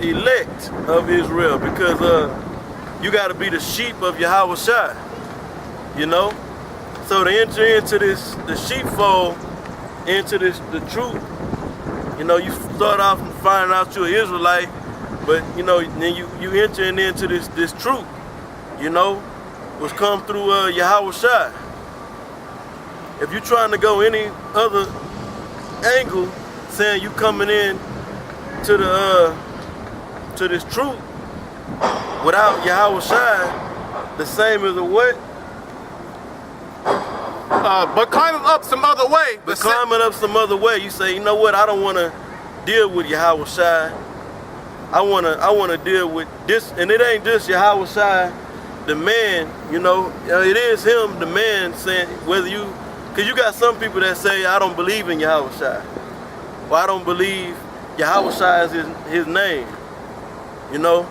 elect of Israel, because you got to be the sheep of Yahawashi, you know. So to enter into the sheepfold, into the truth, you know, you start off and finding out you're an Israelite, but you know, then you entering into this truth, you know, which come through Yahawashi. If you're trying to go any other angle, saying you coming in to this truth without Yahawashi, the same as a what? But climbing up some other way. But climbing up some other way, you say, you know what? I don't want to deal with Yahawashi. I want to deal with this, and it ain't just Yahawashi, the man. You know, it is him, the man, saying whether you, because you got some people that say I don't believe in Yahawashi, or I don't believe Yahawashi is his name. You know,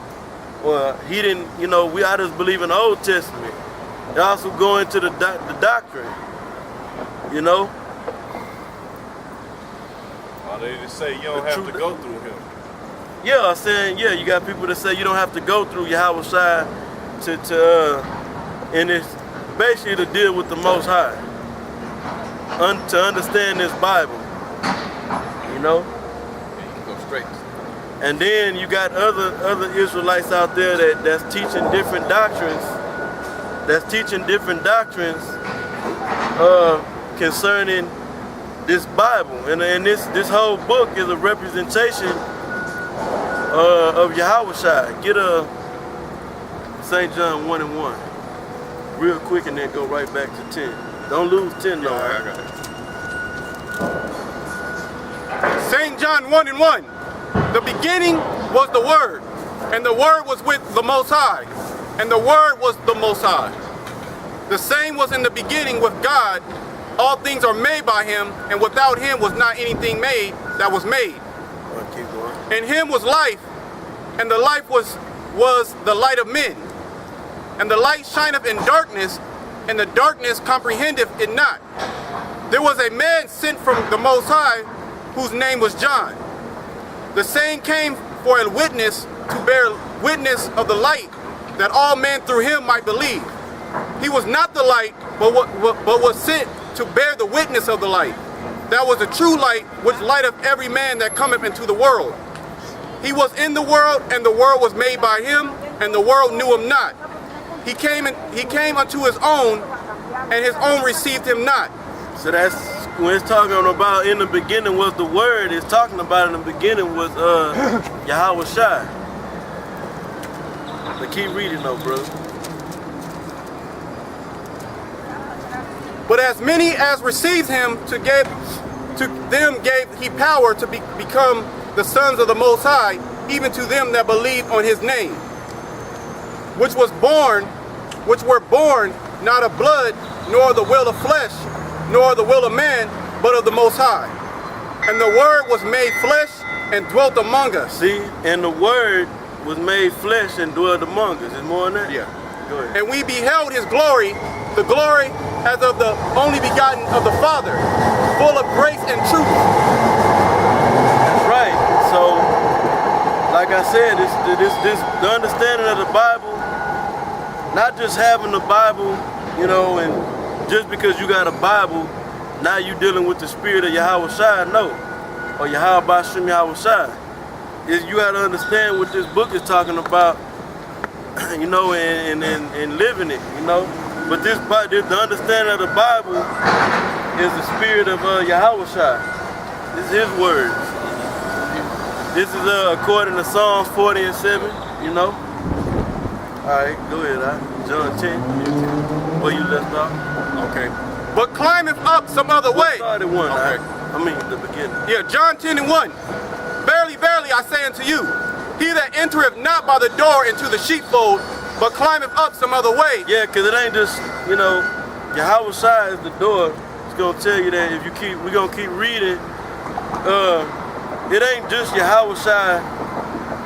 or he didn't. You know, I just believe in the Old Testament. They also go into the doctrine. You know? Oh, they just say you don't have to go through him. Yeah, I'm saying, yeah, you got people that say you don't have to go through Yahawashi and it's basically to deal with the Most High, to understand this Bible, you know? Yeah, you can go straight. And then you got other Israelites out there that's teaching different doctrines, concerning this Bible, and this whole book is a representation of Yahawashi. Get St. John 1:1 real quick, and then go right back to 10. Don't lose 10 though. I got it. St. John 1:1. The beginning was the Word, and the Word was with the Most High, and the Word was the Most High. The same was in the beginning with God. All things are made by him, and without him was not anything made that was made. Keep going. In him was life, and the life was the light of men. And the light shineth in darkness, and the darkness comprehendeth it not. There was a man sent from the Most High, whose name was John. The same came for a witness, to bear witness of the light, that all men through him might believe. He was not the light, but was sent to bear the witness of the light. That was the true light, which lighteth every man that cometh into the world. He was in the world, and the world was made by him, and the world knew him not. He came unto his own, and his own received him not. So that's when it's talking about in the beginning was the Word. It's talking about in the beginning was Yahawashi. But keep reading though, bro. But as many as received him, to them gave he power to become the sons of the Most High, even to them that believe on his name, which were born not of blood, nor the will of flesh, nor the will of man, but of the Most High. And the Word was made flesh and dwelt among us. See, and the Word was made flesh and dwelt among us. Is more than that? Yeah. Go ahead. And we beheld his glory, the glory as of the only begotten of the Father, full of grace and truth. That's right. So, like I said, the understanding of the Bible, not just having the Bible, you know, and just because you got a Bible, now you dealing with the spirit of Yahawashi, no, or Yahawashi Yahawashi. You got to understand what this book is talking about, you know, and living it, you know. But the understanding of the Bible is the spirit of Yahawashi. This is his words. This is according to Psalms 40:7, you know. All right, go ahead, John 10, where you left off. Okay. But climbeth up some other way. Started one, okay. I mean the beginning. Yeah, John 10:1. Verily, verily, I say unto you, he that entereth not by the door into the sheepfold, but climbeth up some other way. Yeah, because it ain't just, you know, Yahawashi is the door. It's going to tell you that if we're going to keep reading, it ain't just Yahawashi,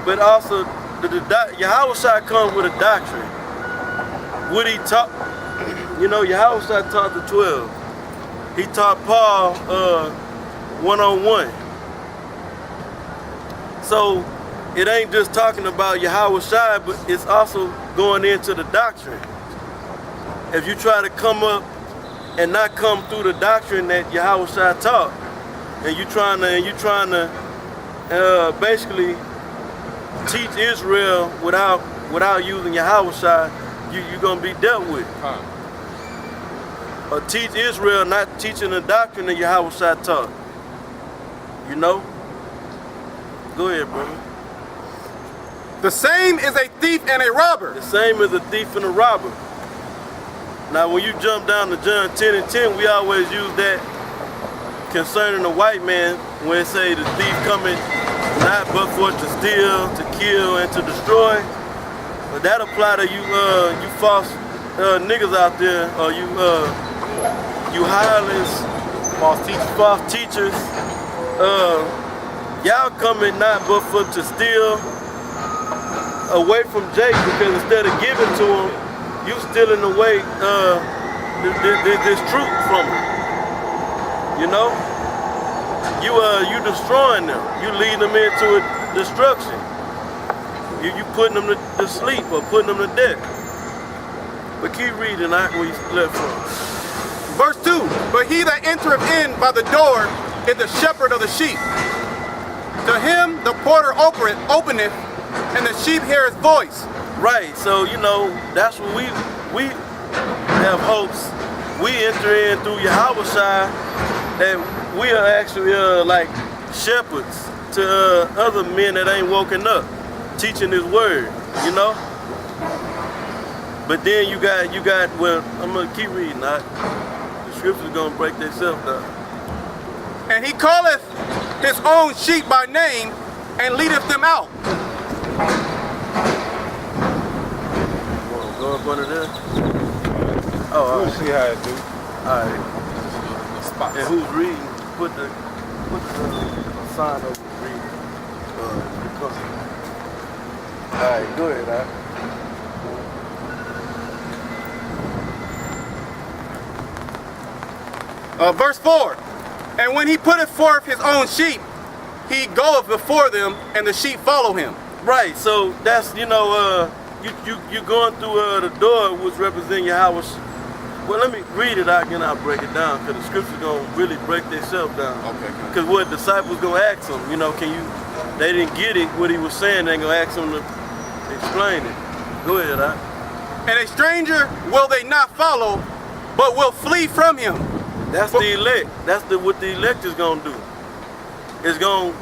but also Yahawashi comes with a doctrine. What he taught, you know, Yahawashi taught the 12. He taught Paul one-on-one. So it ain't just talking about Yahawashi, but it's also going into the doctrine. If you try to come up and not come through the doctrine that Yahawashi taught, and you trying to basically teach Israel without using Yahawashi, you're gonna be dealt with. Or teach Israel not teaching the doctrine that Yahawashi taught. You know? Go ahead, brother. The same is a thief and a robber. The same as a thief and a robber. Now, when you jump down to John 10 and 10, we always use that concerning the white man when it say the thief coming not but for to steal, to kill, and to destroy. But that apply to you false niggas out there, or you hirelings, false teachers. Y'all coming not but for to steal away from Jake, because instead of giving to him, you stealing away this truth from him. You know, you destroying them. You leading them into a destruction. You putting them to sleep or putting them to death. But keep reading where you left from. Verse 2, but he that entereth in by the door is the shepherd of the sheep. To him the porter openeth, and the sheep hear his voice. Right, so you know, that's what we have hopes. We enter in through Yahawashi, that we are actually like shepherds to other men that ain't woken up, teaching his word, you know? But then you got, well, I'm gonna keep reading, the scriptures gonna break themselves down. And he calleth his own sheep by name, and leadeth them out. Go up under there. Oh, We'll see how it do. all right. The spots. And who's reading? Put the sign over reading. All right, go ahead, Verse 4, and when he putteth forth his own sheep, he goeth before them, and the sheep follow him. Right, so that's, you know, you going through the door, which represent Yahawashi. Well, let me read it out again, I'll break it down, because the scriptures going to really break themselves down. Okay. Because what disciples going to ask them, you know, they didn't get it, what he was saying, they going to ask them to explain it. Go ahead, And a stranger will they not follow, but will flee from him. That's the elect. That's what the elect is going to do. It's going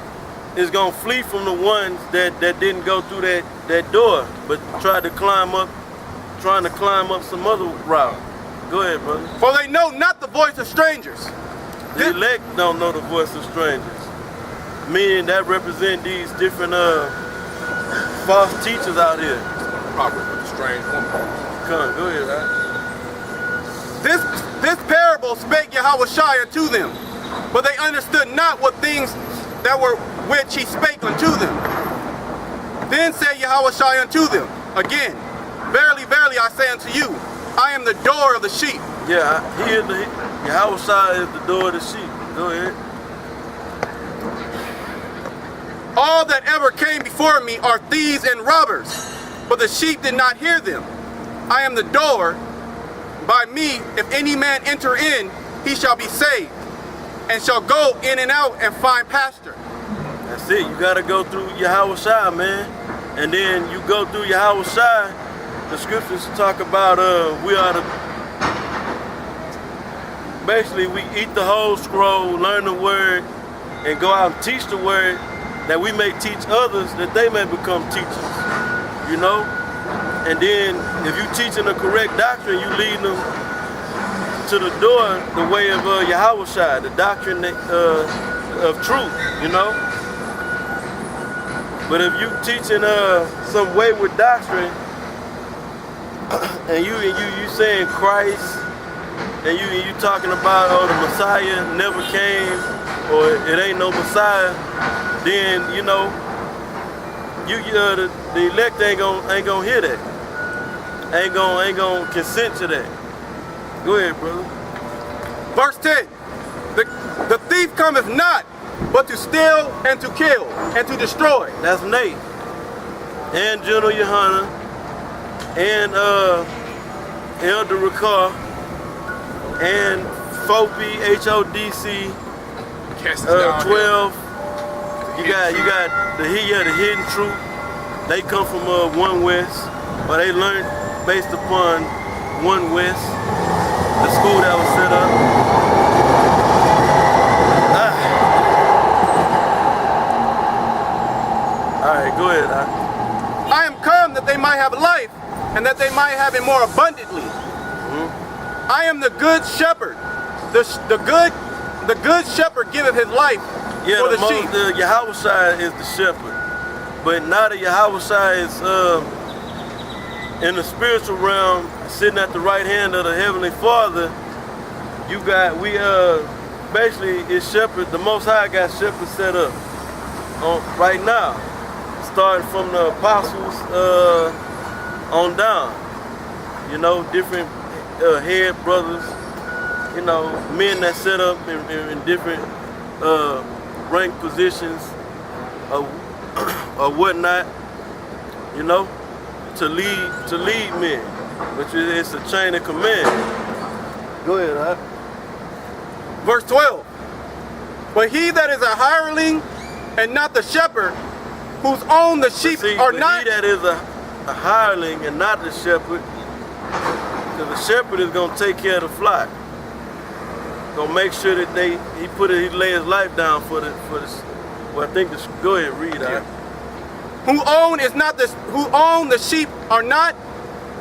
to flee from the ones that didn't go through that door, but trying to climb up some other route. Go ahead, brother. For they know not the voice of strangers. The elect don't know the voice of strangers. Meaning that represent these different false teachers out here. Probably with a strange woman. Come, go ahead, This parable spake Yahawashi unto them, but they understood not what things that were which he spake unto them. Then said Yahawashi unto them again, verily, verily, I say unto you, I am the door of the sheep. Yeah, Yahawashi is the door of the sheep. Go ahead. All that ever came before me are thieves and robbers, but the sheep did not hear them. I am the door. By me, if any man enter in, he shall be saved, and shall go in and out and find pasture. That's it. You got to go through Yahawashi, man. And then you go through Yahawashi, the scriptures talk about we are to, basically we eat the whole scroll, learn the word, and go out and teach the word, that we may teach others, that they may become teachers, you know? And then if you teaching the correct doctrine, you leading them to the door, the way of Yahawashi, the doctrine of truth, you know? But if you teaching some wayward doctrine, and you saying Christ, and you talking about the Messiah never came, or it ain't no Messiah, then you know the elect ain't gonna hear that. Ain't gonna consent to that. Go ahead, brother. Verse 10, the thief cometh not, but to steal and to kill and to destroy. That's Nate. and General Yohana, and Elder Rakar, and FOPI, HODC, 12. You got the Hidden Truth. They come from One West, but they learned based upon One West, the school that was set up. All right, go ahead. I am come that they might have life, and that they might have it more abundantly. I am the good shepherd. The good shepherd giveth his life for the sheep. The Yahawashi is the shepherd, but now the Yahawashi is in the spiritual realm, sitting at the right hand of the Heavenly Father. Basically it's shepherd. The Most High got shepherd set up right now, starting from the apostles on down. You know, different head brothers, you know, men that set up in different rank positions or whatnot, you know, to lead men, which is a chain of command. Go ahead, huh? Verse 12. But he that is a hireling and not the shepherd, whose own the sheep are not. He that is a hireling and not the shepherd, because the shepherd is gonna take care of the flock. Gonna make sure that he lay his life down for the. Well, I think go ahead, read out. Who own the sheep are not,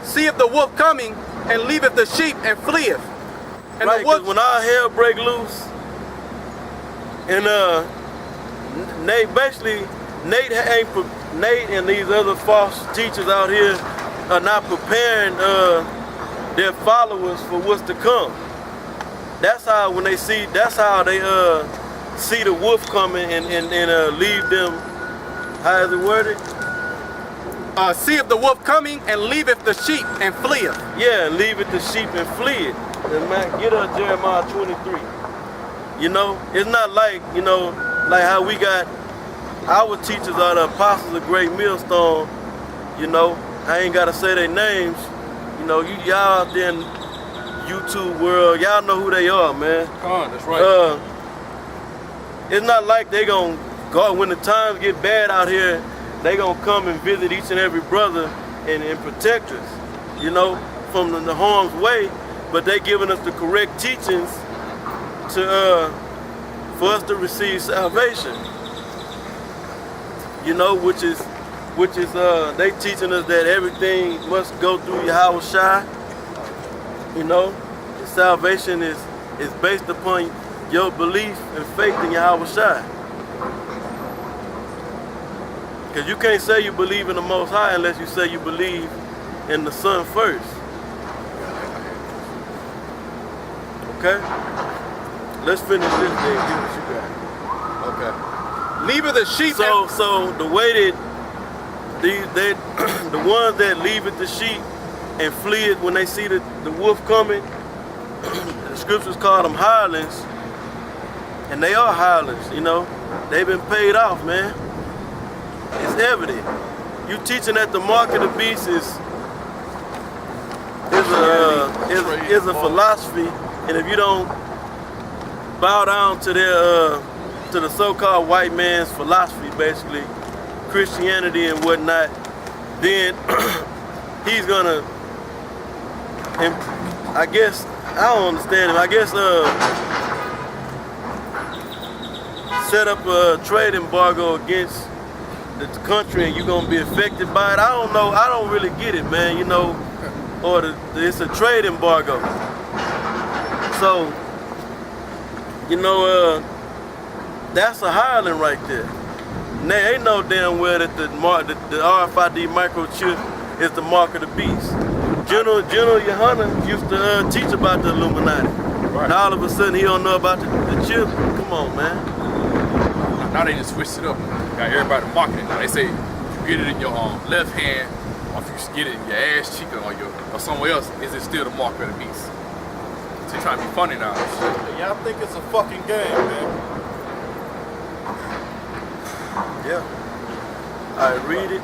seeth the wolf coming, and leaveth the sheep and fleeth. And right, because when our hell break loose, and Nate and these other false teachers out here are not preparing their followers for what's to come. That's how they see the wolf coming and leave them. How is it worded? Seeth the wolf coming and leaveth the sheep and fleeth. Yeah, leaveth the sheep and fleeth. And man, get up Jeremiah 23. You know, it's not like, you know, like how we got our teachers are the apostles of Great Millstone. You know, I ain't gotta say their names. You know, y'all out there in YouTube world, y'all know who they are, man. That's right. It's not like they gonna go when the times get bad out here. They gonna come and visit each and every brother and protect us, you know, from the harm's way. But they giving us the correct teachings for us to receive salvation. You know, which is they teaching us that everything must go through Yahawashi. You know, salvation is based upon your belief and faith in Yahawashi. Because you can't say you believe in the Most High unless you say you believe in the Son first. Okay? Let's finish this thing. Get what you got. Okay. Leave the sheep. So the way that the ones that leave the sheep and flee it when they see the wolf coming, the scriptures call them hirelings, and they are hirelings. You know, they've been paid off, man. It's evident. You teaching that the mark of the beast is a philosophy, and if you don't bow down to their to the so-called white man's philosophy, basically Christianity and whatnot, then he's gonna. And I guess I don't understand him. I guess set up a trade embargo against the country and you're gonna be affected by it. I don't know. I don't really get it, man. You know, or it's a trade embargo. So, you know, that's a hireling right there. And they ain't no damn well that the RFID microchip is the mark of the beast. General Yohana used to teach about the Illuminati. Right. And all of a sudden he don't know about the chip. Come on, man. Now they just switched it up. Got everybody marketing. Now they say if you get it in your left hand, or if you get it in your ass cheek or somewhere else, is it still the mark of the beast? So you're trying to be funny now. Y'all think it's a fucking game, man. Yeah. All right, read it.